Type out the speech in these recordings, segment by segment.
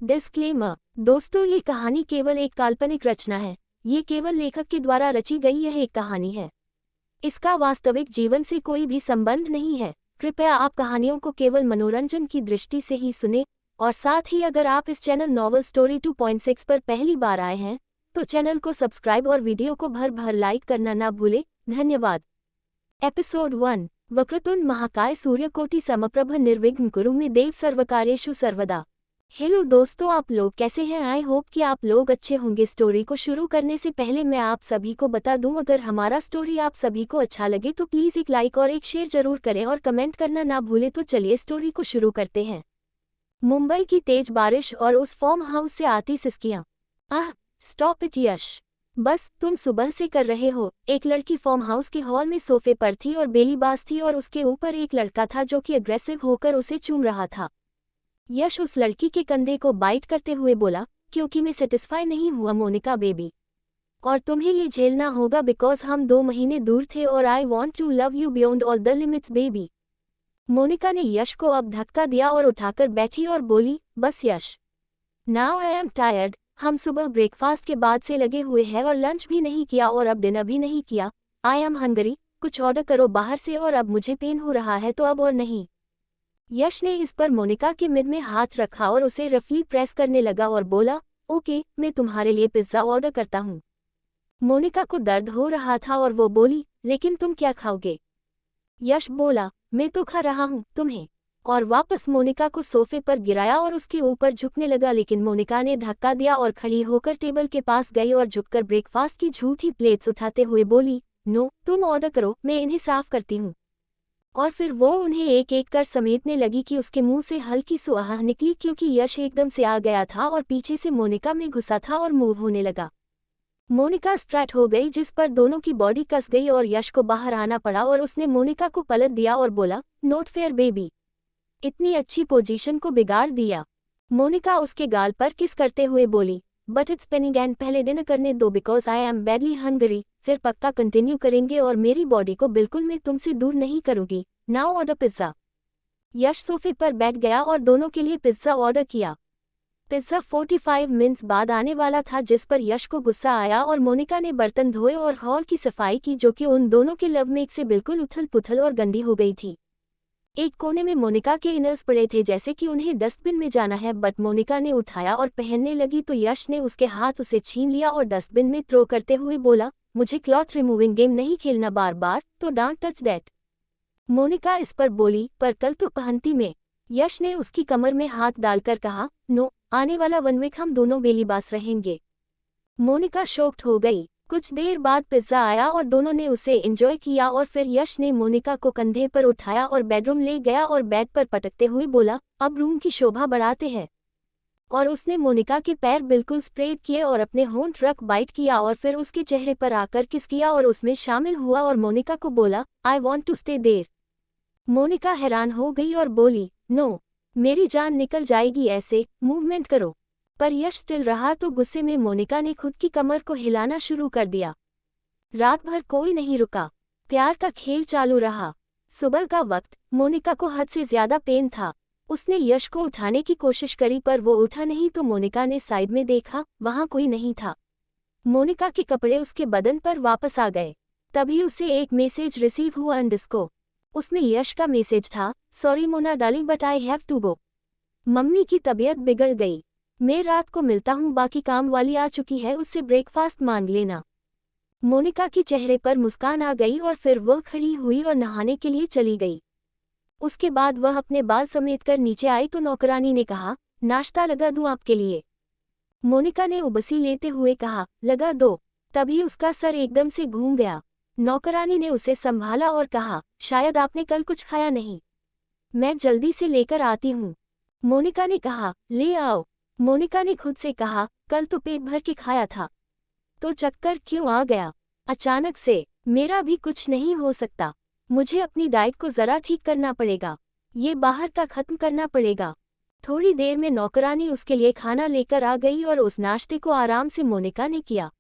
Disclaimer. दोस्तों, ये कहानी केवल एक काल्पनिक रचना है। ये केवल लेखक के द्वारा रची गई यह एक कहानी है। इसका वास्तविक जीवन से कोई भी संबंध नहीं है। कृपया आप कहानियों को केवल मनोरंजन की दृष्टि से ही सुने, और साथ ही अगर आप इस चैनल नॉवल स्टोरी 2.6 पर पहली बार आए हैं तो चैनल को सब्सक्राइब और वीडियो को भर भर लाइक करना ना भूलें। धन्यवाद। एपिसोड 1। वक्रतुंड महाकाय सूर्यकोटि समप्रभ निर्विघ्न कुरु मे देव सर्वकार्येषु सर्वदा। हेलो दोस्तों, आप लोग कैसे हैं? आई होप कि आप लोग अच्छे होंगे। स्टोरी को शुरू करने से पहले मैं आप सभी को बता दूं, अगर हमारा स्टोरी आप सभी को अच्छा लगे तो प्लीज़ एक लाइक और एक शेयर जरूर करें और कमेंट करना ना भूलें। तो चलिए स्टोरी को शुरू करते हैं। मुंबई की तेज बारिश और उस फार्म हाउस से आती सिसकियां। आह, स्टॉप इट यश, बस तुम सुबह से कर रहे हो। एक लड़की फार्म हाउस के हॉल में सोफे पर थी और बेलीबाज थी, और उसके ऊपर एक लड़का था जो कि अग्रेसिव होकर उसे चूम रहा था। यश उस लड़की के कंधे को बाइट करते हुए बोला, क्योंकि मैं सेटिस्फाई नहीं हुआ मोनिका बेबी, और तुम्हें ये झेलना होगा बिकॉज हम 2 महीने दूर थे और I want to love you beyond all the limits baby. Monika ने यश को अब धक्का दिया और उठाकर बैठी और बोली, बस यश, नाउ आई एम टायर्ड। हम सुबह ब्रेकफास्ट के बाद से लगे हुए हैं और लंच भी नहीं किया और अब डिनर भी नहीं किया। आई एम हंगरी, कुछ ऑर्डर करो बाहर से, और अब मुझे पेन हो रहा है तो अब और नहीं। यश ने इस पर मोनिका के मिड में हाथ रखा और उसे रफली प्रेस करने लगा और बोला, ओके, मैं तुम्हारे लिए पिज्ज़ा ऑर्डर करता हूँ। मोनिका को दर्द हो रहा था और वो बोली, लेकिन तुम क्या खाओगे? यश बोला, मैं तो खा रहा हूँ, तुम्हें? और वापस मोनिका को सोफे पर गिराया और उसके ऊपर झुकने लगा, लेकिन मोनिका ने धक्का दिया और खड़ी होकर टेबल के पास गई और झुककर ब्रेकफास्ट की झूठी प्लेट्स उठाते हुए बोली, नो, तुम ऑर्डर करो, मैं इन्हें साफ करती हूँ। और फिर वो उन्हें एक एक कर समेटने लगी कि उसके मुंह से हल्की सी आह निकली, क्योंकि यश एकदम से आ गया था और पीछे से मोनिका में घुसा था और मूव होने लगा। मोनिका स्ट्रेट हो गई, जिस पर दोनों की बॉडी कस गई और यश को बाहर आना पड़ा, और उसने मोनिका को पलट दिया और बोला, नॉट फेयर बेबी, इतनी अच्छी पोजीशन को बिगाड़ दिया। मोनिका उसके गाल पर किस करते हुए बोली, बट इट्स पेनिंग एंड पहले डिनर करने दो because I am badly Hungary, फिर पक्का कंटिन्यू करेंगे और मेरी बॉडी को बिल्कुल मैं तुमसे दूर नहीं करूंगी। Now order pizza. यश सोफे पर बैठ गया और दोनों के लिए पिज्ज़ा ऑर्डर किया। पिज्ज़ा 45 मिनट्स बाद आने वाला था, जिस पर यश को गुस्सा आया और मोनिका ने बर्तन धोए और हॉल की सफाई की, जो कि उन दोनों के लव मेक से बिल्कुल उथल पुथल और गंदी हो गई थी। एक कोने में मोनिका के इनर्स पड़े थे जैसे कि उन्हें डस्टबिन में जाना है, बट मोनिका ने उठाया और पहनने लगी तो यश ने उसके हाथ उसे छीन लिया और डस्टबिन में थ्रो करते हुए बोला, मुझे क्लॉथ रिमूविंग गेम नहीं खेलना बार बार, तो डोंट टच दैट। मोनिका इस पर बोली, पर कल तो पहनती में। यश ने उसकी कमर में हाथ डालकर कहा, नो, आने वाला 1 वीक हम दोनों बेलीबास रहेंगे। मोनिका शॉक्ड हो गई। कुछ देर बाद पिज्ज़ा आया और दोनों ने उसे एंजॉय किया, और फिर यश ने मोनिका को कंधे पर उठाया और बेडरूम ले गया और बेड पर पटकते हुए बोला, अब रूम की शोभा बढ़ाते हैं। और उसने मोनिका के पैर बिल्कुल स्प्रेड किए और अपने होंठ रख बाइट किया और फिर उसके चेहरे पर आकर किस किया और उसमें शामिल हुआ और मोनिका को बोला, I want to stay there. Monika हैरान हो गई और बोली, नो, मेरी जान निकल जाएगी, ऐसे मूवमेंट करो। पर यश स्टिल रहा, तो गुस्से में मोनिका ने खुद की कमर को हिलाना शुरू कर दिया। रात भर कोई नहीं रुका, प्यार का खेल चालू रहा। सुबह का वक्त मोनिका को हद से ज्यादा पेन था। उसने यश को उठाने की कोशिश करी पर वो उठा नहीं, तो मोनिका ने साइड में देखा, वहां कोई नहीं था। मोनिका के कपड़े उसके बदन पर वापस आ गए। तभी उसे एक मैसेज रिसीव हुआ अंडस्को। उसमें यश का मैसेज था, sorry Mona darling but I have to go. Mummy की तबीयत बिगड़ गई, मैं रात को मिलता हूँ, बाकी काम वाली आ चुकी है, उससे ब्रेकफास्ट मांग लेना। मोनिका के चेहरे पर मुस्कान आ गई और फिर वह खड़ी हुई और नहाने के लिए चली गई। उसके बाद वह अपने बाल समेटकर नीचे आई तो नौकरानी ने कहा, नाश्ता लगा दूं आपके लिए? मोनिका ने उबसी लेते हुए कहा, लगा दो। तभी उसका सर एकदम से घूम गया। नौकरानी ने उसे संभाला और कहा, शायद आपने कल कुछ खाया नहीं, मैं जल्दी से लेकर आती हूँ। मोनिका ने कहा, ले आओ। मोनिका ने खुद से कहा, कल तो पेट भर के खाया था, तो चक्कर क्यों आ गया अचानक से? मेरा भी कुछ नहीं हो सकता, मुझे अपनी डाइट को जरा ठीक करना पड़ेगा, ये बाहर का खत्म करना पड़ेगा। थोड़ी देर में नौकरानी उसके लिए खाना लेकर आ गई और उस नाश्ते को आराम से मोनिका ने किया।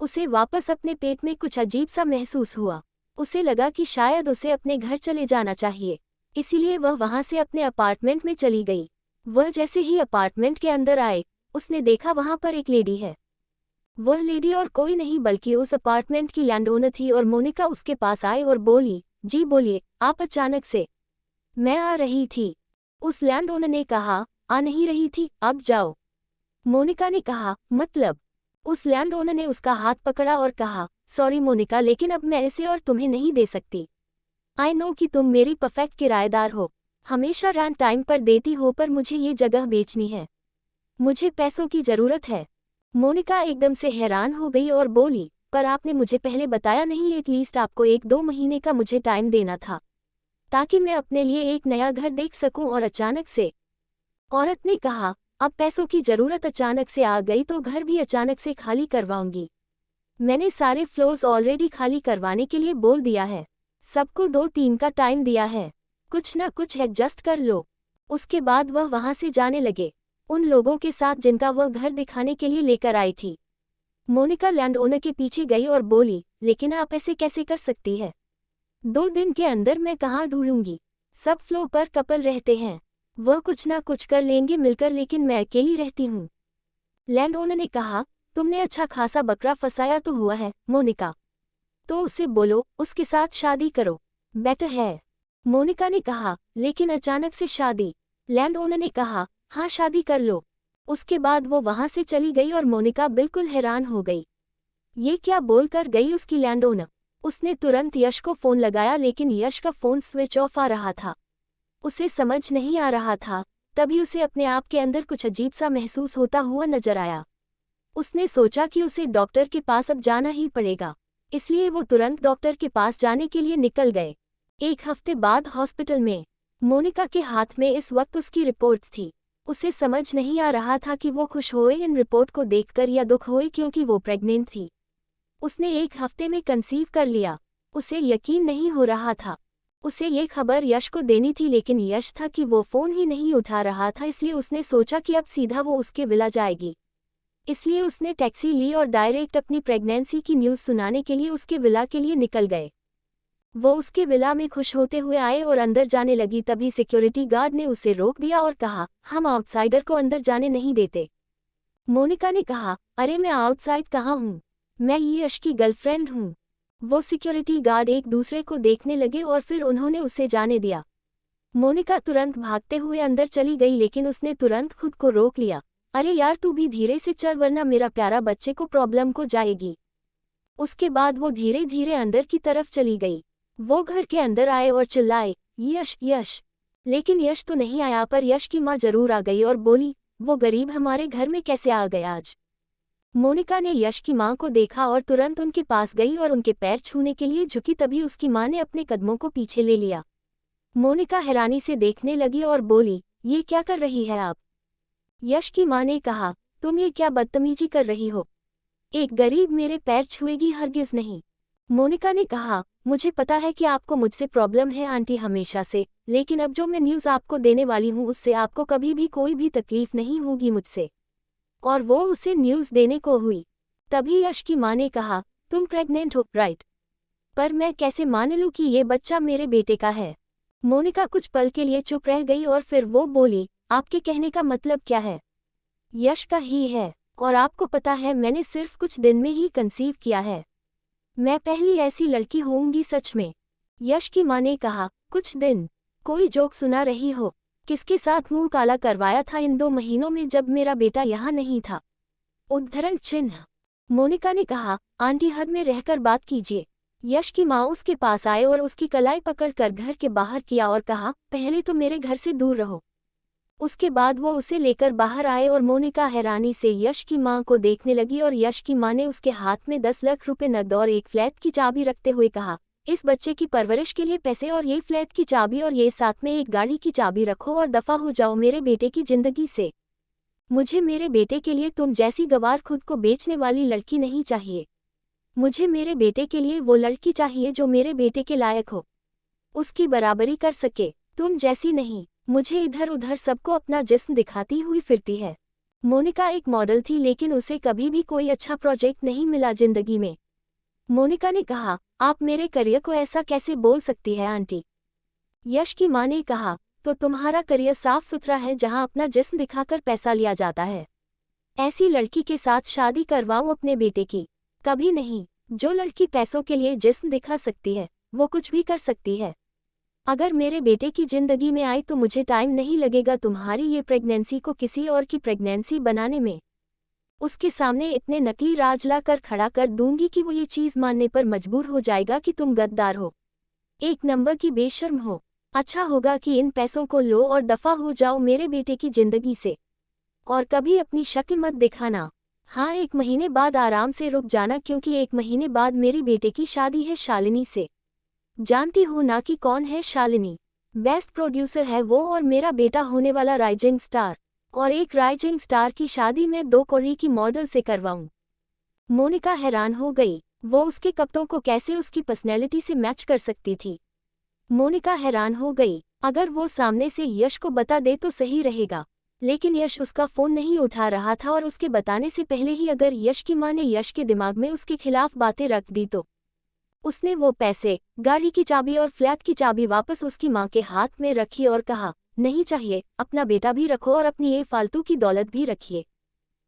उसे वापस अपने पेट में कुछ अजीब सा महसूस हुआ। उसे लगा कि शायद उसे अपने घर चले जाना चाहिए, इसीलिए वह वहां से अपने अपार्टमेंट में चली गई। वह जैसे ही अपार्टमेंट के अंदर आए, उसने देखा वहां पर एक लेडी है। वह लेडी और कोई नहीं बल्कि उस अपार्टमेंट की लैंड ओनर थी और मोनिका उसके पास आई और बोली, जी बोलिए, आप अचानक से। मैं आ रही थी। उस लैंड ओनर ने कहा, आ नहीं रही थी, अब जाओ। मोनिका ने कहा, मतलब? उस लैंड ओनर ने उसका हाथ पकड़ा और कहा, सॉरी मोनिका, लेकिन अब मैं ऐसे और तुम्हें नहीं दे सकती। आई नो कि तुम मेरी परफेक्ट किराएदार हो, हमेशा रेंट टाइम पर देती हो, पर मुझे ये जगह बेचनी है। मुझे पैसों की जरूरत है। मोनिका एकदम से हैरान हो गई और बोली, पर आपने मुझे पहले बताया नहीं? एटलीस्ट आपको 1-2 महीने का मुझे टाइम देना था, ताकि मैं अपने लिए एक नया घर देख सकूं। और अचानक से, औरत ने कहा, अब पैसों की जरूरत अचानक से आ गई तो घर भी अचानक से खाली करवाऊंगी। मैंने सारे फ्लोर्स ऑलरेडी खाली करवाने के लिए बोल दिया है, सबको 2-3 का टाइम दिया है, कुछ न कुछ एडजस्ट कर लो। उसके बाद वह वहां से जाने लगे, उन लोगों के साथ जिनका वह घर दिखाने के लिए लेकर आई थी। मोनिका लैंड ओनर के पीछे गई और बोली, लेकिन आप ऐसे कैसे कर सकती है? 2 दिन के अंदर मैं कहाँ ढूंढूंगी? सब फ्लोर पर कपल रहते हैं, वह कुछ ना कुछ कर लेंगे मिलकर, लेकिन मैं अकेली रहती हूँ। लैंड ओनर ने कहा, तुमने अच्छा खासा बकरा फंसाया तो हुआ है मोनिका, तो उसे बोलो उसके साथ शादी करो, बेटर है। मोनिका ने कहा, लेकिन अचानक से शादी? लैंड ओनर ने कहा, हाँ शादी कर लो। उसके बाद वो वहां से चली गई और मोनिका बिल्कुल हैरान हो गई। ये क्या बोलकर गई उसकी लैंड ओनर? उसने तुरंत यश को फोन लगाया, लेकिन यश का फोन स्विच ऑफ आ रहा था। उसे समझ नहीं आ रहा था। तभी उसे अपने आप के अंदर कुछ अजीब सा महसूस होता हुआ नजर आया। उसने सोचा कि उसे डॉक्टर के पास अब जाना ही पड़ेगा, इसलिए वो तुरंत डॉक्टर के पास जाने के लिए निकल गए। 1 हफ्ते बाद हॉस्पिटल में मोनिका के हाथ में इस वक्त उसकी रिपोर्ट्स थी। उसे समझ नहीं आ रहा था कि वो खुश होए इन रिपोर्ट को देखकर या दुख होए, क्योंकि वो प्रेग्नेंट थी। उसने 1 हफ्ते में कंसीव कर लिया। उसे यकीन नहीं हो रहा था। उसे ये खबर यश को देनी थी, लेकिन यश था कि वो फोन ही नहीं उठा रहा था, इसलिए उसने सोचा कि अब सीधा वो उसके विला जाएगी। इसलिए उसने टैक्सी ली और डायरेक्ट अपनी प्रेगनेंसी की न्यूज़ सुनाने के लिए उसके विला के लिए निकल गए। वो उसके विला में खुश होते हुए आए और अंदर जाने लगी, तभी सिक्योरिटी गार्ड ने उसे रोक दिया और कहा, हम आउटसाइडर को अंदर जाने नहीं देते। मोनिका ने कहा, अरे मैं आउटसाइड कहाँ हूँ, मैं यश की गर्लफ्रेंड हूँ। वो सिक्योरिटी गार्ड एक दूसरे को देखने लगे और फिर उन्होंने उसे जाने दिया। मोनिका तुरंत भागते हुए अंदर चली गई, लेकिन उसने तुरंत खुद को रोक लिया। अरे यार, तू भी धीरे से चल, वरना मेरा प्यारा बच्चे को प्रॉब्लम को जाएगी। उसके बाद वो धीरे धीरे अंदर की तरफ चली गई। वो घर के अंदर आए और चिल्लाए, यश यश। लेकिन यश तो नहीं आया, पर यश की माँ जरूर आ गई और बोली, वो गरीब हमारे घर में कैसे आ गया आज? मोनिका ने यश की माँ को देखा और तुरंत उनके पास गई और उनके पैर छूने के लिए झुकी, तभी उसकी माँ ने अपने कदमों को पीछे ले लिया। मोनिका हैरानी से देखने लगी और बोली, ये क्या कर रही है आप? यश की माँ ने कहा, तुम ये क्या बदतमीजी कर रही हो? एक गरीब मेरे पैर छुएगी? हरगिज नहीं। मोनिका ने कहा, मुझे पता है कि आपको मुझसे प्रॉब्लम है आंटी, हमेशा से, लेकिन अब जो मैं न्यूज़ आपको देने वाली हूँ उससे आपको कभी भी कोई भी तकलीफ नहीं होगी मुझसे। और वो उसे न्यूज़ देने को हुई। तभी यश की माँ ने कहा, तुम प्रेग्नेंट हो, राइट? पर मैं कैसे मान लूँ कि ये बच्चा मेरे बेटे का है? मोनिका कुछ पल के लिए चुप रह गई और फिर वो बोली, आपके कहने का मतलब क्या है? यश का ही है, और आपको पता है मैंने सिर्फ कुछ दिन में ही कंसीव किया है। मैं पहली ऐसी लड़की होऊंगी सच में। यश की माँ ने कहा, कुछ दिन? कोई जोक सुना रही हो? किसके साथ मुंह काला करवाया था इन 2 महीनों में जब मेरा बेटा यहाँ नहीं था? उद्धरण चिन्ह। मोनिका ने कहा, आंटी हद में रहकर बात कीजिए। यश की माँ उसके पास आए और उसकी कलाई पकड़कर घर के बाहर किया और कहा, पहले तो मेरे घर से दूर रहो। उसके बाद वो उसे लेकर बाहर आए और मोनिका हैरानी से यश की माँ को देखने लगी और यश की माँ ने उसके हाथ में 10 लाख रुपए नकद और एक फ्लैट की चाबी रखते हुए कहा, इस बच्चे की परवरिश के लिए पैसे और ये फ्लैट की चाबी और ये साथ में एक गाड़ी की चाबी रखो और दफा हो जाओ मेरे बेटे की जिंदगी से। मुझे मेरे बेटे के लिए तुम जैसी गवार खुद को बेचने वाली लड़की नहीं चाहिए। मुझे मेरे बेटे के लिए वो लड़की चाहिए जो मेरे बेटे के लायक हो, उसकी बराबरी कर सके, तुम जैसी नहीं। मुझे इधर उधर सबको अपना जिस्म दिखाती हुई फिरती है। मोनिका एक मॉडल थी, लेकिन उसे कभी भी कोई अच्छा प्रोजेक्ट नहीं मिला जिंदगी में। मोनिका ने कहा, आप मेरे करियर को ऐसा कैसे बोल सकती है आंटी? यश की माँ ने कहा, तो तुम्हारा करियर साफ सुथरा है जहां अपना जिस्म दिखाकर पैसा लिया जाता है। ऐसी लड़की के साथ शादी करवाऊं अपने बेटे की? कभी नहीं। जो लड़की पैसों के लिए जिस्म दिखा सकती है वो कुछ भी कर सकती है। अगर मेरे बेटे की जिंदगी में आई तो मुझे टाइम नहीं लगेगा तुम्हारी ये प्रेगनेंसी को किसी और की प्रेगनेंसी बनाने में। उसके सामने इतने नकली राज ला कर खड़ा कर दूंगी कि वो ये चीज मानने पर मजबूर हो जाएगा कि तुम गद्दार हो, एक नंबर की बेशर्म हो। अच्छा होगा कि इन पैसों को लो और दफा हो जाओ मेरे बेटे की जिंदगी से, और कभी अपनी शक्ल मत दिखाना। हाँ, 1 महीने बाद आराम से रुक जाना, क्योंकि 1 महीने बाद मेरी बेटे की शादी है शालिनी से। जानती हो ना कि कौन है शालिनी? बेस्ट प्रोड्यूसर है वो, और मेरा बेटा होने वाला राइजिंग स्टार। और एक राइजिंग स्टार की शादी मैं 2 करोड़ की मॉडल से करवाऊं। मोनिका हैरान हो गई। वो उसके कपड़ों को कैसे उसकी पर्सनैलिटी से मैच कर सकती थी? मोनिका हैरान हो गई। अगर वो सामने से यश को बता दे तो सही रहेगा, लेकिन यश उसका फोन नहीं उठा रहा था, और उसके बताने से पहले ही अगर यश की मां ने यश के दिमाग में उसके खिलाफ बातें रख दी तो उसने वो पैसे, गाड़ी की चाबी और फ्लैट की चाबी वापस उसकी मां के हाथ में रखी और कहा, नहीं चाहिए, अपना बेटा भी रखो और अपनी ये फालतू की दौलत भी रखिए।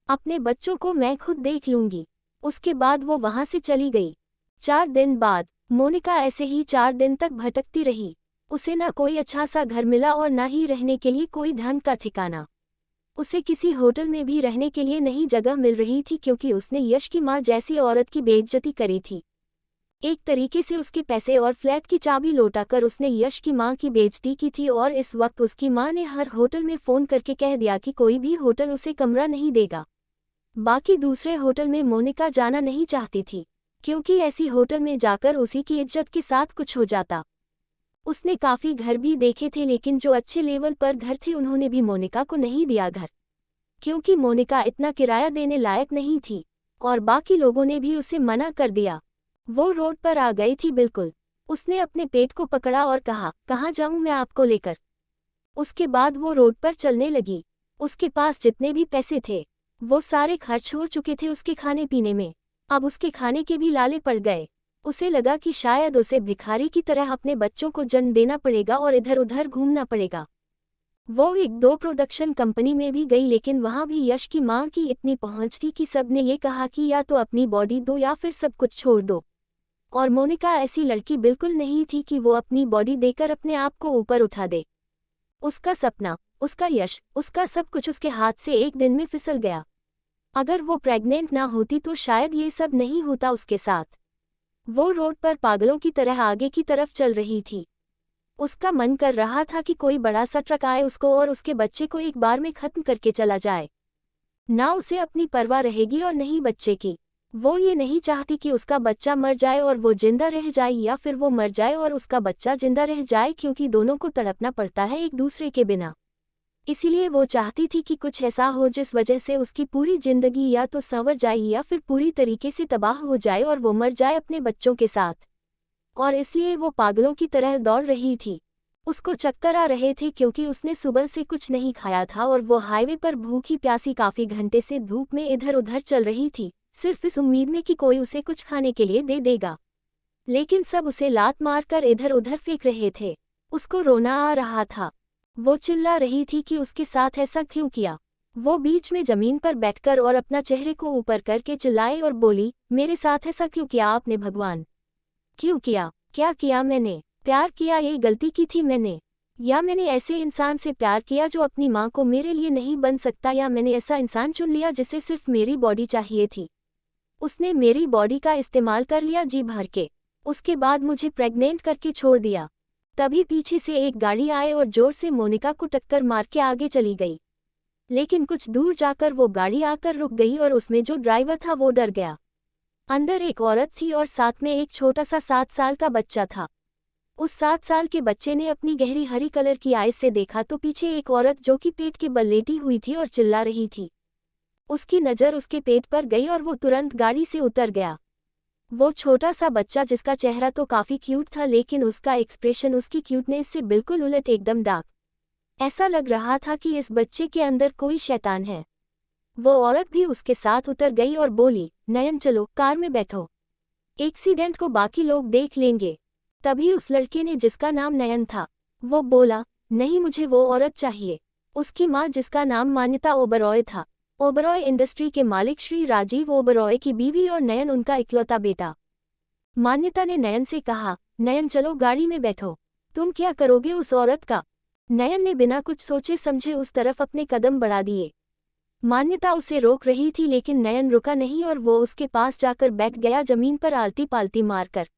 अपने बच्चों को मैं खुद देख लूंगी। उसके बाद वो वहां से चली गई। 4 दिन बाद मोनिका ऐसे ही 4 दिन तक भटकती रही। उसे न कोई अच्छा सा घर मिला और न ही रहने के लिए कोई ढंग का ठिकाना। उसे किसी होटल में भी रहने के लिए नहीं जगह मिल रही थी, क्योंकि उसने यश की मां जैसी औरत की बेइज्जती करी थी। एक तरीके से उसके पैसे और फ्लैट की चाबी लौटाकर उसने यश की मां की बेइज्जती की थी, और इस वक्त उसकी मां ने हर होटल में फ़ोन करके कह दिया कि कोई भी होटल उसे कमरा नहीं देगा। बाकी दूसरे होटल में मोनिका जाना नहीं चाहती थी, क्योंकि ऐसी होटल में जाकर उसी की इज्जत के साथ कुछ हो जाता। उसने काफ़ी घर भी देखे थे, लेकिन जो अच्छे लेवल पर घर थे उन्होंने भी मोनिका को नहीं दिया घर, क्योंकि मोनिका इतना किराया देने लायक नहीं थी, और बाकी लोगों ने भी उसे मना कर दिया। वो रोड पर आ गई थी बिल्कुल। उसने अपने पेट को पकड़ा और कहा, कहाँ जाऊँ मैं आपको लेकर? उसके बाद वो रोड पर चलने लगी। उसके पास जितने भी पैसे थे वो सारे खर्च हो चुके थे उसके खाने पीने में। अब उसके खाने के भी लाले पड़ गए। उसे लगा कि शायद उसे भिखारी की तरह अपने बच्चों को जन्म देना पड़ेगा और इधर उधर घूमना पड़ेगा। वो 1-2 प्रोडक्शन कंपनी में भी गई, लेकिन वहाँ भी यश की मां की इतनी पहुंच थी कि सब ने ये कहा कि या तो अपनी बॉडी दो या फिर सब कुछ छोड़ दो। और मोनिका ऐसी लड़की बिल्कुल नहीं थी कि वो अपनी बॉडी देकर अपने आप को ऊपर उठा दे। उसका सपना, उसका यश, उसका सब कुछ उसके हाथ से एक दिन में फिसल गया। अगर वो प्रेग्नेंट ना होती तो शायद ये सब नहीं होता उसके साथ। वो रोड पर पागलों की तरह आगे की तरफ चल रही थी। उसका मन कर रहा था कि कोई बड़ा सा ट्रक आए उसको और उसके बच्चे को एक बार में खत्म करके चला जाए। ना उसे अपनी परवाह रहेगी और नहीं बच्चे की। वो ये नहीं चाहती कि उसका बच्चा मर जाए और वो जिंदा रह जाए, या फिर वो मर जाए और उसका बच्चा जिंदा रह जाए, क्योंकि दोनों को तड़पना पड़ता है एक दूसरे के बिना। इसीलिए वो चाहती थी कि कुछ ऐसा हो जिस वजह से उसकी पूरी जिंदगी या तो संवर जाए या फिर पूरी तरीके से तबाह हो जाए और वो मर जाए अपने बच्चों के साथ। और इसलिए वो पागलों की तरह दौड़ रही थी। उसको चक्कर आ रहे थे, क्योंकि उसने सुबह से कुछ नहीं खाया था और वो हाईवे पर भूखी प्यासी काफी घंटे से धूप में इधर उधर चल रही थी, सिर्फ इस उम्मीद में कि कोई उसे कुछ खाने के लिए दे देगा। लेकिन सब उसे लात मारकर इधर उधर फेंक रहे थे। उसको रोना आ रहा था। वो चिल्ला रही थी कि उसके साथ ऐसा क्यों किया। वो बीच में जमीन पर बैठकर और अपना चेहरे को ऊपर करके चिल्लाई और बोली, मेरे साथ ऐसा क्यों किया आपने भगवान? क्यों किया? क्या किया मैंने? प्यार किया, ये गलती की थी मैंने? या मैंने ऐसे इंसान से प्यार किया जो अपनी माँ को मेरे लिए नहीं बन सकता? या मैंने ऐसा इंसान चुन लिया जिसे सिर्फ मेरी बॉडी चाहिए थी? उसने मेरी बॉडी का इस्तेमाल कर लिया जी भर के। उसके बाद मुझे प्रेग्नेंट करके छोड़ दिया। तभी पीछे से एक गाड़ी आए और जोर से मोनिका को टक्कर मार के आगे चली गई। लेकिन कुछ दूर जाकर वो गाड़ी आकर रुक गई और उसमें जो ड्राइवर था वो डर गया। अंदर एक औरत थी और साथ में एक छोटा सा 7 साल का बच्चा था। उस 7 साल के बच्चे ने अपनी गहरी हरी कलर की आईज से देखा तो पीछे एक औरत जो कि पेट के बल लेटी हुई थी और चिल्ला रही थी। उसकी नज़र उसके पेट पर गई और वो तुरंत गाड़ी से उतर गया। वो छोटा सा बच्चा, जिसका चेहरा तो काफ़ी क्यूट था, लेकिन उसका एक्सप्रेशन उसकी क्यूटनेस से बिल्कुल उलट, एकदम डार्क। ऐसा लग रहा था कि इस बच्चे के अंदर कोई शैतान है। वो औरत भी उसके साथ उतर गई और बोली, नयन चलो कार में बैठो, एक्सीडेंट को बाकी लोग देख लेंगे। तभी उस लड़के ने, जिसका नाम नयन था, वो बोला, नहीं, मुझे वो औरत चाहिए। उसकी माँ, जिसका नाम मान्यता ओबरॉय था, ओबरॉय इंडस्ट्री के मालिक श्री राजीव ओबरॉय की बीवी और नयन उनका इकलौता बेटा। मान्यता ने नयन से कहा, नयन चलो गाड़ी में बैठो। तुम क्या करोगे उस औरत का? नयन ने बिना कुछ सोचे समझे उस तरफ अपने कदम बढ़ा दिए। मान्यता उसे रोक रही थी लेकिन नयन रुका नहीं और वो उसके पास जाकर बैठ गया, जमीन पर आलती पालती मारकर।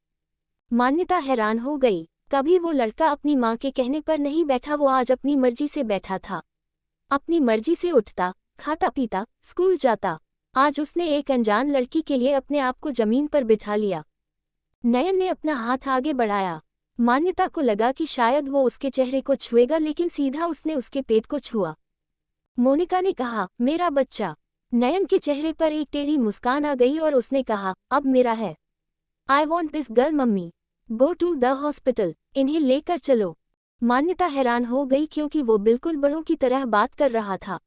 मान्यता हैरान हो गई। कभी वो लड़का अपनी माँ के कहने पर नहीं बैठा, वो आज अपनी मर्जी से बैठा था। अपनी मर्जी से उठता, खाता पीता, स्कूल जाता। आज उसने एक अनजान लड़की के लिए अपने आप को जमीन पर बिठा लिया। नयन ने अपना हाथ आगे बढ़ाया। मान्यता को लगा कि शायद वो उसके चेहरे को छुएगा, लेकिन सीधा उसने उसके पेट को छुआ। मोनिका ने कहा, मेरा बच्चा। नयन के चेहरे पर एक टेढ़ी मुस्कान आ गई और उसने कहा, अब मेरा है। I want this girl mummy. Go to the hospital. इन्हें लेकर चलो। मान्यता हैरान हो गई क्योंकि वो बिल्कुल बड़ों की तरह बात कर रहा था।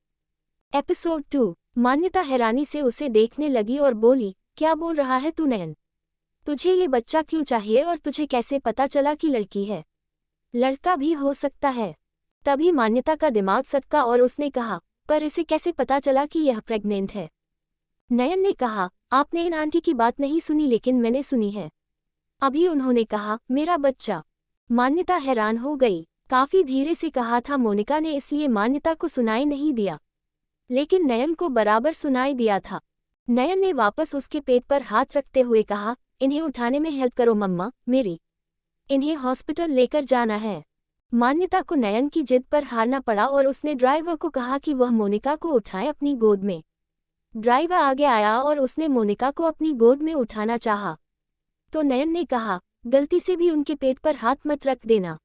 एपिसोड 2। मान्यता हैरानी से उसे देखने लगी और बोली, क्या बोल रहा है तू नयन? तुझे ये बच्चा क्यों चाहिए और तुझे कैसे पता चला कि लड़की है? लड़का भी हो सकता है। तभी मान्यता का दिमाग सटका और उसने कहा, पर इसे कैसे पता चला कि यह प्रेग्नेंट है? नयन ने कहा, आपने इन आंटी की बात नहीं सुनी लेकिन मैंने सुनी है। अभी उन्होंने कहा, मेरा बच्चा। मान्यता हैरान हो गई। काफी धीरे से कहा था मोनिका ने, इसलिए मान्यता को सुनाई नहीं दिया, लेकिन नयन को बराबर सुनाई दिया था। नयन ने वापस उसके पेट पर हाथ रखते हुए कहा, इन्हें उठाने में हेल्प करो मम्मा मेरी। इन्हें हॉस्पिटल लेकर जाना है। मान्यता को नयन की जिद पर हारना पड़ा और उसने ड्राइवर को कहा कि वह मोनिका को उठाए अपनी गोद में। ड्राइवर आगे आया और उसने मोनिका को अपनी गोद में उठाना चाहा, तो नयन ने कहा, गलती से भी उनके पेट पर हाथ मत रख देना,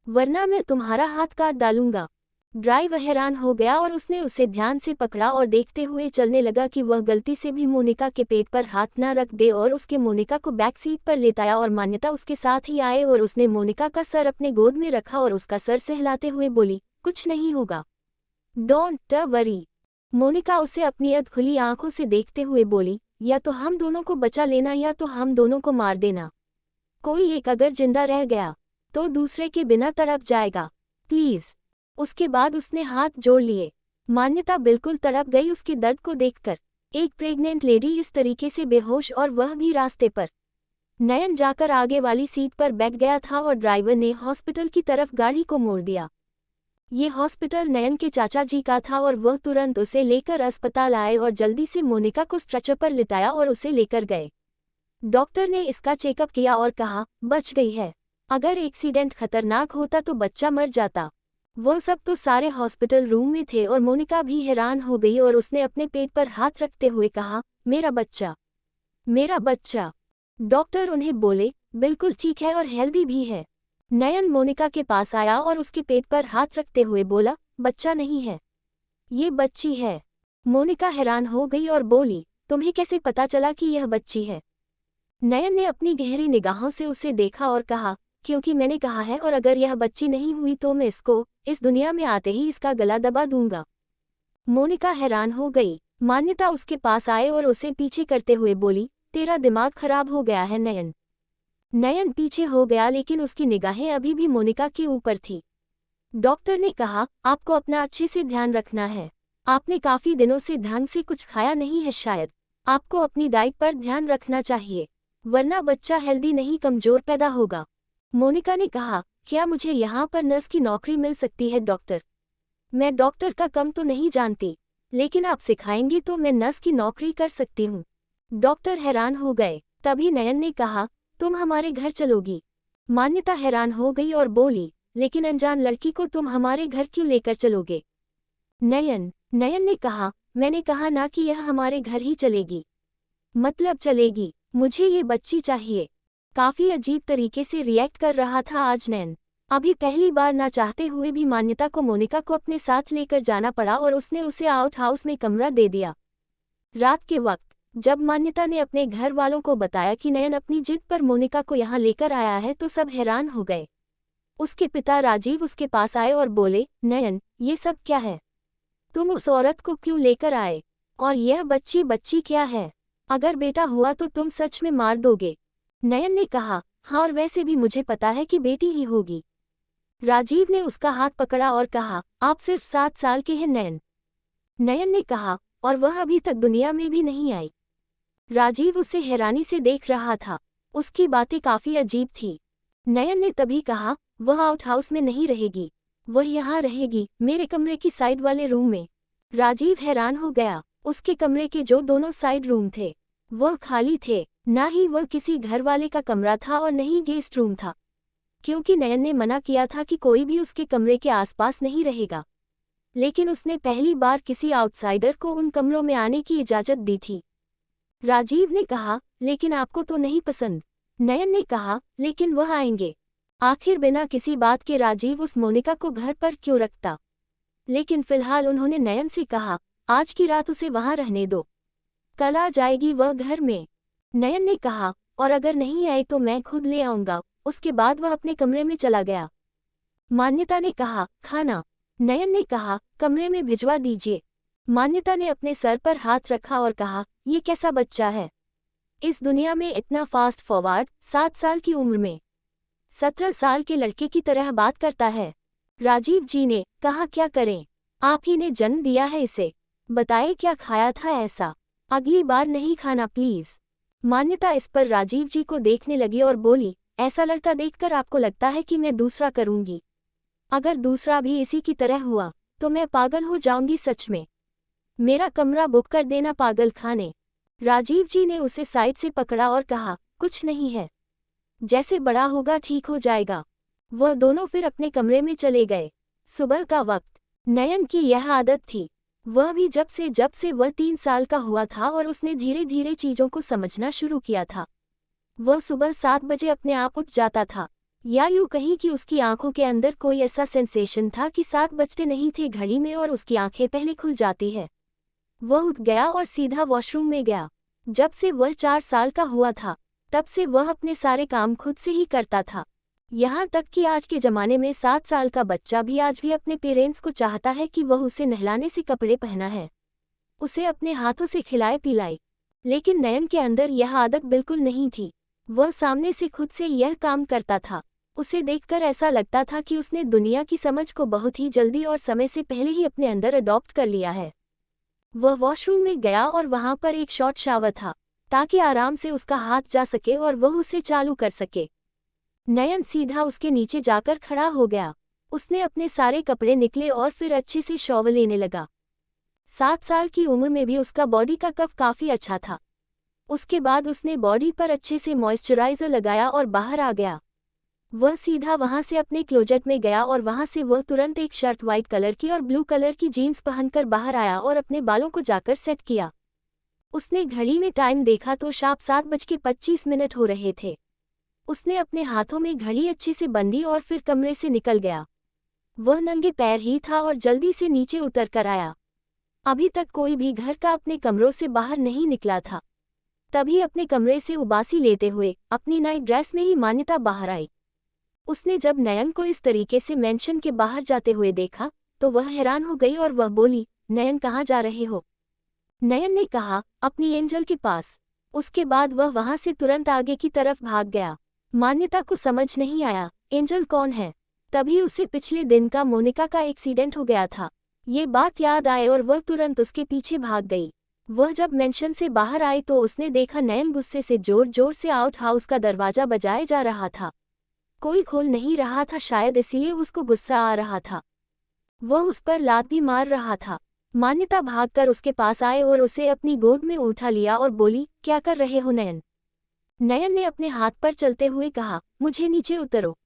वरना मैं तुम्हारा हाथ काट डालूंगा। ड्राइवर हैरान हो गया और उसने उसे ध्यान से पकड़ा और देखते हुए चलने लगा कि वह गलती से भी मोनिका के पेट पर हाथ न रख दे और उसके मोनिका को बैक सीट पर लेटाया और मान्यता उसके साथ ही आए और उसने मोनिका का सर अपने गोद में रखा और उसका सर सहलाते हुए बोली, कुछ नहीं होगा, डोंट वरी। मोनिका उसे अपनी अध खुली आंखों से देखते हुए बोली, या तो हम दोनों को बचा लेना या तो हम दोनों को मार देना। कोई एक अगर जिंदा रह गया तो दूसरे के बिना तड़प जाएगा, प्लीज। उसके बाद उसने हाथ जोड़ लिए। मान्यता बिल्कुल तड़प गई उसके दर्द को देखकर। एक प्रेग्नेंट लेडी इस तरीके से बेहोश और वह भी रास्ते पर। नयन जाकर आगे वाली सीट पर बैठ गया था और ड्राइवर ने हॉस्पिटल की तरफ गाड़ी को मोड़ दिया। ये हॉस्पिटल नयन के चाचा जी का था और वह तुरंत उसे लेकर अस्पताल आए और जल्दी से मोनिका को स्ट्रेचर पर लिटाया और उसे लेकर गए। डॉक्टर ने इसका चेकअप किया और कहा, बच गई है। अगर एक्सीडेंट खतरनाक होता तो बच्चा मर जाता। वो सब तो सारे हॉस्पिटल रूम में थे और मोनिका भी हैरान हो गई और उसने अपने पेट पर हाथ रखते हुए कहा, मेरा बच्चा, मेरा बच्चा। डॉक्टर उन्हें बोले, बिल्कुल ठीक है और हेल्दी भी है। नयन मोनिका के पास आया और उसके पेट पर हाथ रखते हुए बोला, बच्चा नहीं है, ये बच्ची है। मोनिका हैरान हो गई और बोली, तुम्हें कैसे पता चला कि यह बच्ची है? नयन ने अपनी गहरी निगाहों से उसे देखा और कहा, क्योंकि मैंने कहा है और अगर यह बच्ची नहीं हुई तो मैं इसको इस दुनिया में आते ही इसका गला दबा दूंगा। मोनिका हैरान हो गई। मान्यता उसके पास आए और उसे पीछे करते हुए बोली, तेरा दिमाग खराब हो गया है नयन। नयन पीछे हो गया लेकिन उसकी निगाहें अभी भी मोनिका के ऊपर थी। डॉक्टर ने कहा, आपको अपना अच्छे से ध्यान रखना है। आपने काफी दिनों से ढंग से कुछ खाया नहीं है शायद। आपको अपनी डाइट पर ध्यान रखना चाहिए, वरना बच्चा हेल्दी नहीं कमजोर पैदा होगा। मोनिका ने कहा, क्या मुझे यहाँ पर नर्स की नौकरी मिल सकती है डॉक्टर? मैं डॉक्टर का कम तो नहीं जानती, लेकिन आप सिखाएंगी तो मैं नर्स की नौकरी कर सकती हूँ। डॉक्टर हैरान हो गए। तभी नयन ने कहा, तुम हमारे घर चलोगी? मान्यता हैरान हो गई और बोली, लेकिन अनजान लड़की को तुम हमारे घर क्यों लेकर चलोगे? नयन ने कहा, मैंने कहा ना कि यह हमारे घर ही चलेगी। मतलब चलेगी, मुझे ये बच्ची चाहिए। काफी अजीब तरीके से रिएक्ट कर रहा था आज नयन। अभी पहली बार ना चाहते हुए भी मान्यता को मोनिका को अपने साथ लेकर जाना पड़ा और उसने उसे आउट हाउस में कमरा दे दिया। रात के वक्त जब मान्यता ने अपने घर वालों को बताया कि नयन अपनी जिद पर मोनिका को यहाँ लेकर आया है तो सब हैरान हो गए। उसके पिता राजीव उसके पास आए और बोले, नयन ये सब क्या है? तुम उस औरत को क्यों लेकर आए? और यह बच्ची क्या है? अगर बेटा हुआ तो तुम सच में मार दोगे। नयन ने कहा, हाँ और वैसे भी मुझे पता है कि बेटी ही होगी। राजीव ने उसका हाथ पकड़ा और कहा, आप सिर्फ 7 साल के हैं नयन। नयन ने कहा, और वह अभी तक दुनिया में भी नहीं आई। राजीव उसे हैरानी से देख रहा था। उसकी बातें काफी अजीब थी। नयन ने तभी कहा, वह आउट हाउस में नहीं रहेगी, वह यहाँ रहेगी, मेरे कमरे की साइड वाले रूम में। राजीव हैरान हो गया। उसके कमरे के जो दोनों साइड रूम थे वह खाली थे। ना ही वह किसी घर वाले का कमरा था और न ही गेस्ट रूम था, क्योंकि नयन ने मना किया था कि कोई भी उसके कमरे के आसपास नहीं रहेगा। लेकिन उसने पहली बार किसी आउटसाइडर को उन कमरों में आने की इजाजत दी थी। राजीव ने कहा, लेकिन आपको तो नहीं पसंद। नयन ने कहा, लेकिन वह आएंगे। आखिर बिना किसी बात के राजीव उस मोनिका को घर पर क्यों रखता। लेकिन फिलहाल उन्होंने नयन से कहा, आज की रात उसे वहां रहने दो, कल आ जाएगी वह घर में। नयन ने कहा, और अगर नहीं आए तो मैं खुद ले आऊंगा। उसके बाद वह अपने कमरे में चला गया। मान्यता ने कहा, खाना। नयन ने कहा, कमरे में भिजवा दीजिए। मान्यता ने अपने सर पर हाथ रखा और कहा, ये कैसा बच्चा है, इस दुनिया में इतना फास्ट फॉरवर्ड, 7 साल की उम्र में 17 साल के लड़के की तरह बात करता है। राजीव जी ने कहा, क्या करें, आप ही ने जन्म दिया है इसे, बताए क्या खाया था ऐसा, अगली बार नहीं खाना प्लीज। मान्यता इस पर राजीव जी को देखने लगी और बोली, ऐसा लड़का देखकर आपको लगता है कि मैं दूसरा करूंगी? अगर दूसरा भी इसी की तरह हुआ तो मैं पागल हो जाऊंगी सच में। मेरा कमरा बुक कर देना पागल खाने। राजीव जी ने उसे साइड से पकड़ा और कहा, कुछ नहीं है, जैसे बड़ा होगा ठीक हो जाएगा। वह दोनों फिर अपने कमरे में चले गए। सुबह का वक्त। नयन की यह आदत थी, वह भी जब से वह 3 साल का हुआ था और उसने धीरे धीरे चीजों को समझना शुरू किया था। वह सुबह 7 बजे अपने आप उठ जाता था, या यूं कहीं कि उसकी आंखों के अंदर कोई ऐसा सेंसेशन था कि 7 बजते नहीं थे घड़ी में और उसकी आंखें पहले खुल जाती है। वह उठ गया और सीधा वॉशरूम में गया। जब से वह 4 साल का हुआ था तब से वह अपने सारे काम खुद से ही करता था। यहाँ तक कि आज के ज़माने में 7 साल का बच्चा भी आज भी अपने पेरेंट्स को चाहता है कि वह उसे नहलाने से कपड़े पहना है, उसे अपने हाथों से खिलाए पिलाए। लेकिन नयन के अंदर यह आदत बिल्कुल नहीं थी। वह सामने से खुद से यह काम करता था। उसे देखकर ऐसा लगता था कि उसने दुनिया की समझ को बहुत ही जल्दी और समय से पहले ही अपने अंदर अडॉप्ट कर लिया है। वह वॉशरूम में गया और वहां पर एक शॉर्ट शावर था, ताकि आराम से उसका हाथ जा सके और वह उसे चालू कर सके। नयन सीधा उसके नीचे जाकर खड़ा हो गया। उसने अपने सारे कपड़े निकले और फिर अच्छे से शॉवर लेने लगा। 7 साल की उम्र में भी उसका बॉडी का कफ काफ़ी अच्छा था। उसके बाद उसने बॉडी पर अच्छे से मॉइस्चराइज़र लगाया और बाहर आ गया। वह सीधा वहां से अपने क्लोजेट में गया और वहां से वह तुरंत एक शर्ट वाइट कलर की और ब्लू कलर की जीन्स पहनकर बाहर आया और अपने बालों को जाकर सेट किया। उसने घड़ी में टाइम देखा तो शार्प 7:25 हो रहे थे। उसने अपने हाथों में घड़ी अच्छे से बंधी और फिर कमरे से निकल गया। वह नंगे पैर ही था और जल्दी से नीचे उतर कर आया। अभी तक कोई भी घर का अपने कमरों से बाहर नहीं निकला था। तभी अपने कमरे से उबासी लेते हुए अपनी नाइट ड्रेस में ही मान्यता बाहर आई। उसने जब नयन को इस तरीके से मेंशन के बाहर जाते हुए देखा तो वह हैरान हो गई और वह बोली, नयन कहाँ जा रहे हो? नयन ने कहा, अपनी एंजल के पास। उसके बाद वह वहां से तुरंत आगे की तरफ भाग गया। मान्यता को समझ नहीं आया एंजल कौन है। तभी उसे पिछले दिन का मोनिका का एक्सीडेंट हो गया था, ये बात याद आए और वह तुरंत उसके पीछे भाग गई। वह जब मेंशन से बाहर आई तो उसने देखा नयन गुस्से से जोर जोर से आउट हाउस का दरवाजा बजाए जा रहा था। कोई खोल नहीं रहा था, शायद इसीलिए उसको गुस्सा आ रहा था। वह उस पर लात भी मार रहा था। मान्यता भागकर उसके पास आए और उसे अपनी गोद में उठा लिया और बोली, क्या कर रहे हो नयन? नयन ने अपने हाथ पर चलते हुए कहा, मुझे नीचे उतरो,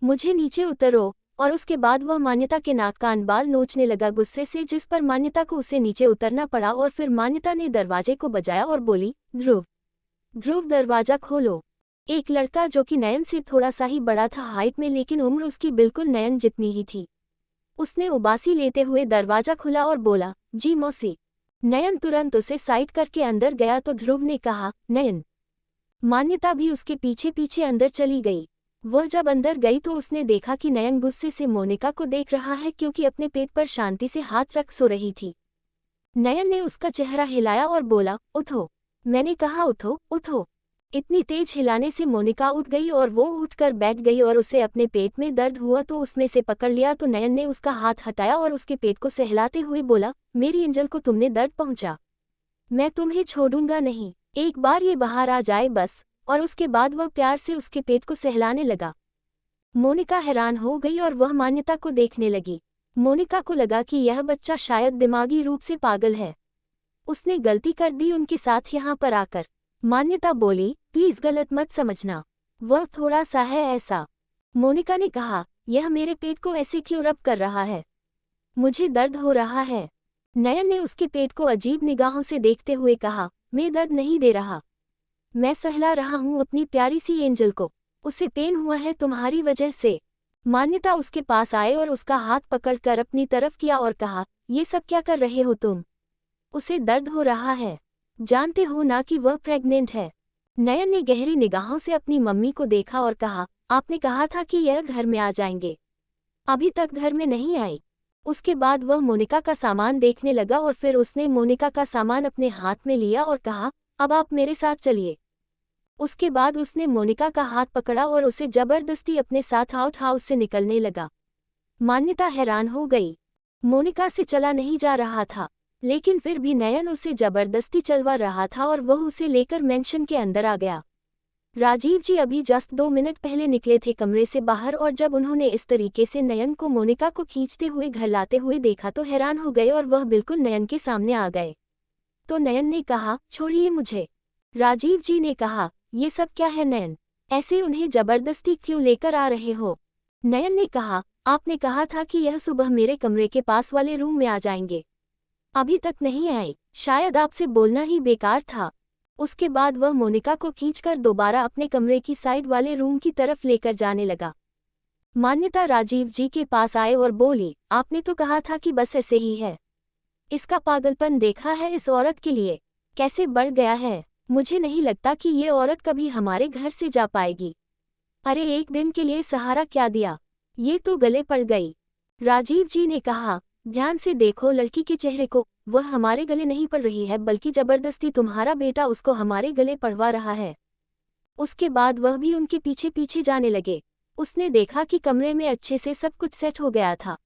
मुझे नीचे उतरो। और उसके बाद वह मान्यता के नाक कान बाल नोचने लगा गुस्से से, जिस पर मान्यता को उसे नीचे उतरना पड़ा। और फिर मान्यता ने दरवाजे को बजाया और बोली, ध्रुव, ध्रुव दरवाजा खोलो। एक लड़का जो कि नयन से थोड़ा सा ही बड़ा था हाइट में, लेकिन उम्र उसकी बिल्कुल नयन जितनी ही थी। उसने उबासी लेते हुए दरवाजा खुला और बोला, जी मौसी। नयन तुरंत उसे साइड करके अंदर गया तो ध्रुव ने कहा, नयन। मान्यता भी उसके पीछे पीछे अंदर चली गई। वह जब अंदर गई तो उसने देखा कि नयन गुस्से से मोनिका को देख रहा है, क्योंकि अपने पेट पर शांति से हाथ रख सो रही थी। नयन ने उसका चेहरा हिलाया और बोला, उठो, मैंने कहा उठो, उठो। इतनी तेज हिलाने से मोनिका उठ गई और वो उठकर बैठ गई और उसे अपने पेट में दर्द हुआ तो उसमें से पकड़ लिया तो नयन ने उसका हाथ हटाया और उसके पेट को सहलाते हुए बोला, मेरी एंजल को तुमने दर्द पहुंचा, मैं तुम्हें छोड़ूंगा नहीं, एक बार ये बाहर आ जाए बस। और उसके बाद वह प्यार से उसके पेट को सहलाने लगा। मोनिका हैरान हो गई और वह मान्यता को देखने लगी। मोनिका को लगा कि यह बच्चा शायद दिमागी रूप से पागल है, उसने गलती कर दी उनके साथ यहाँ पर आकर। मान्यता बोली, प्लीज गलत मत समझना, वह थोड़ा सा है ऐसा। मोनिका ने कहा, यह मेरे पेट को ऐसे क्यों रब कर रहा है, मुझे दर्द हो रहा है। नयन ने उसके पेट को अजीब निगाहों से देखते हुए कहा, मैं दर्द नहीं दे रहा, मैं सहला रहा हूँ अपनी प्यारी सी एंजल को, उसे पेन हुआ है तुम्हारी वजह से। मान्यता उसके पास आए और उसका हाथ पकड़कर अपनी तरफ किया और कहा, ये सब क्या कर रहे हो तुम, उसे दर्द हो रहा है, जानते हो ना कि वह प्रेग्नेंट है। नयन ने गहरी निगाहों से अपनी मम्मी को देखा और कहा, आपने कहा था कि यह घर में आ जाएंगे, अभी तक घर में नहीं आई। उसके बाद वह मोनिका का सामान देखने लगा और फिर उसने मोनिका का सामान अपने हाथ में लिया और कहा, अब आप मेरे साथ चलिए। उसके बाद उसने मोनिका का हाथ पकड़ा और उसे जबरदस्ती अपने साथ आउट हाउस से निकलने लगा। मान्यता हैरान हो गई, मोनिका से चला नहीं जा रहा था, लेकिन फिर भी नयन उसे जबरदस्ती चलवा रहा था और वह उसे लेकर मेंशन के अंदर आ गया। राजीव जी अभी जस्ट 2 मिनट पहले निकले थे कमरे से बाहर और जब उन्होंने इस तरीके से नयन को मोनिका को खींचते हुए घर लाते हुए देखा तो हैरान हो गए और वह बिल्कुल नयन के सामने आ गए। तो नयन ने कहा, छोड़िए मुझे। राजीव जी ने कहा, ये सब क्या है नयन, ऐसे उन्हें जबरदस्ती क्यों लेकर आ रहे हो। नयन ने कहा, आपने कहा था कि यह सुबह मेरे कमरे के पास वाले रूम में आ जाएंगे, अभी तक नहीं आए, शायद आपसे बोलना ही बेकार था। उसके बाद वह मोनिका को खींचकर दोबारा अपने कमरे की साइड वाले रूम की तरफ लेकर जाने लगा। मान्यता राजीव जी के पास आए और बोली, आपने तो कहा था कि बस ऐसे ही है, इसका पागलपन देखा है इस औरत के लिए कैसे बढ़ गया है, मुझे नहीं लगता कि ये औरत कभी हमारे घर से जा पाएगी। अरे एक दिन के लिए सहारा क्या दिया, ये तो गले पड़ गई। राजीव जी ने कहा, ध्यान से देखो लड़की के चेहरे को, वह हमारे गले नहीं पड़ रही है बल्कि जबरदस्ती तुम्हारा बेटा उसको हमारे गले पड़वा रहा है। उसके बाद वह भी उनके पीछे पीछे जाने लगे। उसने देखा कि कमरे में अच्छे से सब कुछ सेट हो गया था,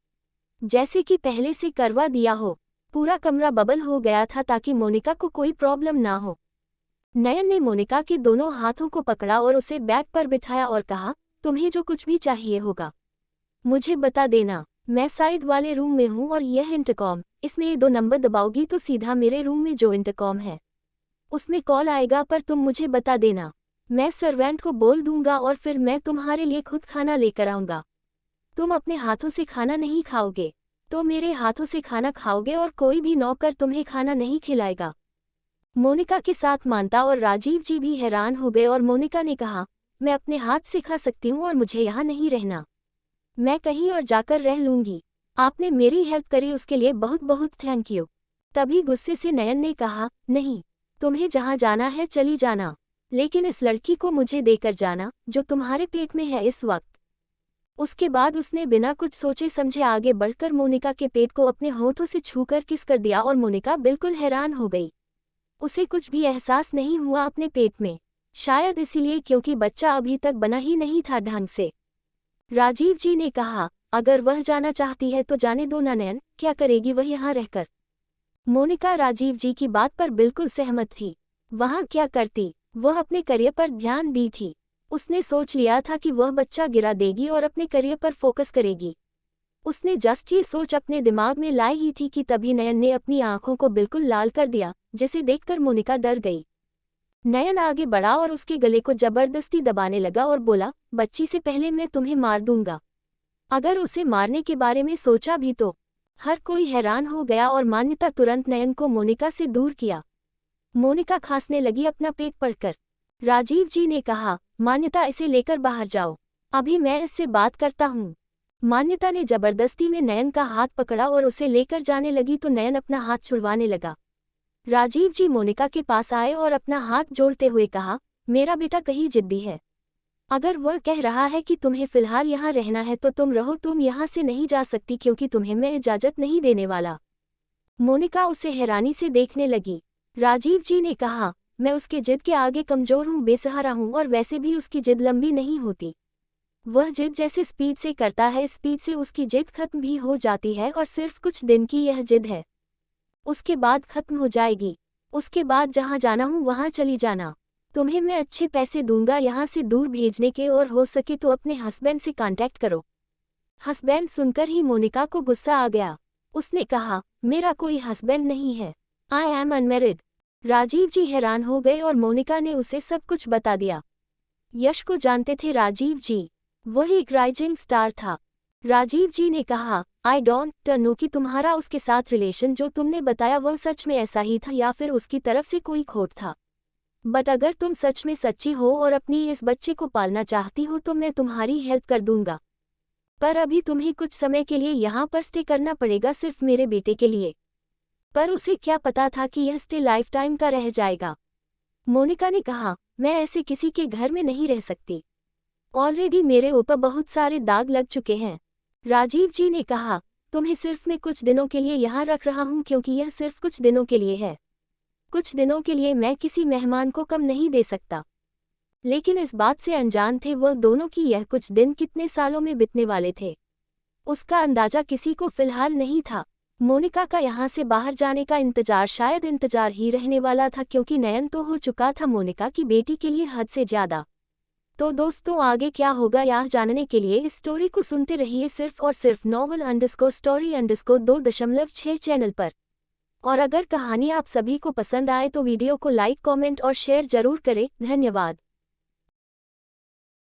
जैसे कि पहले से करवा दिया हो। पूरा कमरा बबल हो गया था ताकि मोनिका को कोई प्रॉब्लम ना हो। नयन ने मोनिका के दोनों हाथों को पकड़ा और उसे बैग पर बिठाया और कहा, तुम्हें जो कुछ भी चाहिए होगा मुझे बता देना, मैं साइड वाले रूम में हूँ और यह इंटरकॉम, इसमें ये 2 नंबर दबाओगी तो सीधा मेरे रूम में जो इंटरकॉम है उसमें कॉल आएगा, पर तुम मुझे बता देना, मैं सर्वेंट को बोल दूंगा और फिर मैं तुम्हारे लिए खुद खाना लेकर आऊँगा। तुम अपने हाथों से खाना नहीं खाओगे तो मेरे हाथों से खाना खाओगे और कोई भी नौकर तुम्हें खाना नहीं खिलाएगा। मोनिका के साथ मानता और राजीव जी भी हैरान हो गए और मोनिका ने कहा, मैं अपने हाथ से खा सकती हूँ और मुझे यहाँ नहीं रहना, मैं कहीं और जाकर रह लूंगी, आपने मेरी हेल्प करी उसके लिए बहुत बहुत थैंक यू। तभी गुस्से से नयन ने कहा, नहीं, तुम्हें जहाँ जाना है चली जाना, लेकिन इस लड़की को मुझे देकर जाना जो तुम्हारे पेट में है इस वक्त। उसके बाद उसने बिना कुछ सोचे समझे आगे बढ़कर मोनिका के पेट को अपने होठों से छूकर किस कर दिया और मोनिका बिल्कुल हैरान हो गई। उसे कुछ भी एहसास नहीं हुआ अपने पेट में, शायद इसीलिए क्योंकि बच्चा अभी तक बना ही नहीं था ढंग से। राजीव जी ने कहा, अगर वह जाना चाहती है तो जाने दो ना नयन, क्या करेगी वह यहाँ रहकर। मोनिका राजीव जी की बात पर बिल्कुल सहमत थी। वहाँ क्या करती, वह अपने करियर पर ध्यान दी थी। उसने सोच लिया था कि वह बच्चा गिरा देगी और अपने करियर पर फोकस करेगी। उसने जस्ट ये सोच अपने दिमाग में लाई ही थी कि तभी नयन ने अपनी आंखों को बिल्कुल लाल कर दिया, जिसे देखकर मोनिका डर गई। नयन आगे बढ़ा और उसके गले को जबरदस्ती दबाने लगा और बोला, बच्ची से पहले मैं तुम्हें मार दूंगा, अगर उसे मारने के बारे में सोचा भी तो। हर कोई हैरान हो गया और मान्यता तुरंत नयन को मोनिका से दूर किया। मोनिका खांसने लगी अपना पेट पकड़कर। राजीव जी ने कहा, मान्यता इसे लेकर बाहर जाओ, अभी मैं इससे बात करता हूँ। मान्यता ने जबरदस्ती में नयन का हाथ पकड़ा और उसे लेकर जाने लगी तो नयन अपना हाथ छुड़वाने लगा। राजीव जी मोनिका के पास आए और अपना हाथ जोड़ते हुए कहा, मेरा बेटा कहीं जिद्दी है, अगर वह कह रहा है कि तुम्हें फिलहाल यहाँ रहना है तो तुम रहो, तुम यहाँ से नहीं जा सकती क्योंकि तुम्हें मैं इजाजत नहीं देने वाला। मोनिका उसे हैरानी से देखने लगी। राजीव जी ने कहा, मैं उसके जिद के आगे कमजोर हूँ, बेसहारा हूँ, और वैसे भी उसकी जिद लंबी नहीं होती। वह जिद जैसे स्पीड से करता है, स्पीड से उसकी जिद खत्म भी हो जाती है, और सिर्फ कुछ दिन की यह जिद है, उसके बाद खत्म हो जाएगी। उसके बाद जहाँ जाना हूँ वहाँ चली जाना। तुम्हें मैं अच्छे पैसे दूंगा यहाँ से दूर भेजने के, और हो सके तो अपने हस्बैंड से कांटेक्ट करो। हस्बैंड सुनकर ही मोनिका को गुस्सा आ गया। उसने कहा, मेरा कोई हस्बैंड नहीं है, आई एम अनमैरिड। राजीव जी हैरान हो गए और मोनिका ने उसे सब कुछ बता दिया। यश को जानते थे राजीव जी, वह एक राइजिंग स्टार था। राजीव जी ने कहा, आई डोंट नो कि तुम्हारा उसके साथ रिलेशन जो तुमने बताया वह सच में ऐसा ही था या फिर उसकी तरफ से कोई खोट था। बट अगर तुम सच में सच्ची हो और अपनी इस बच्चे को पालना चाहती हो तो मैं तुम्हारी हेल्प कर दूंगा। पर अभी तुम्हें कुछ समय के लिए यहाँ पर स्टे करना पड़ेगा, सिर्फ मेरे बेटे के लिए। पर उसे क्या पता था कि यह स्टे लाइफ टाइम का रह जाएगा। मोनिका ने कहा, मैं ऐसे किसी के घर में नहीं रह सकती, ऑलरेडी मेरे ऊपर बहुत सारे दाग लग चुके हैं। राजीव जी ने कहा, तुम्हें सिर्फ मैं कुछ दिनों के लिए यहाँ रख रहा हूँ क्योंकि यह सिर्फ कुछ दिनों के लिए है। कुछ दिनों के लिए मैं किसी मेहमान को कम नहीं दे सकता। लेकिन इस बात से अनजान थे वह दोनों कि यह कुछ दिन कितने सालों में बीतने वाले थे। उसका अंदाजा किसी को फिलहाल नहीं था। मोनिका का यहाँ से बाहर जाने का इंतजार शायद इंतजार ही रहने वाला था, क्योंकि नयन तो हो चुका था मोनिका की बेटी के लिए हद से ज्यादा। तो दोस्तों आगे क्या होगा यह जानने के लिए इस स्टोरी को सुनते रहिए सिर्फ और सिर्फ novel_story_2.6 चैनल पर। और अगर कहानी आप सभी को पसंद आए तो वीडियो को लाइक, कमेंट और शेयर जरूर करें। धन्यवाद।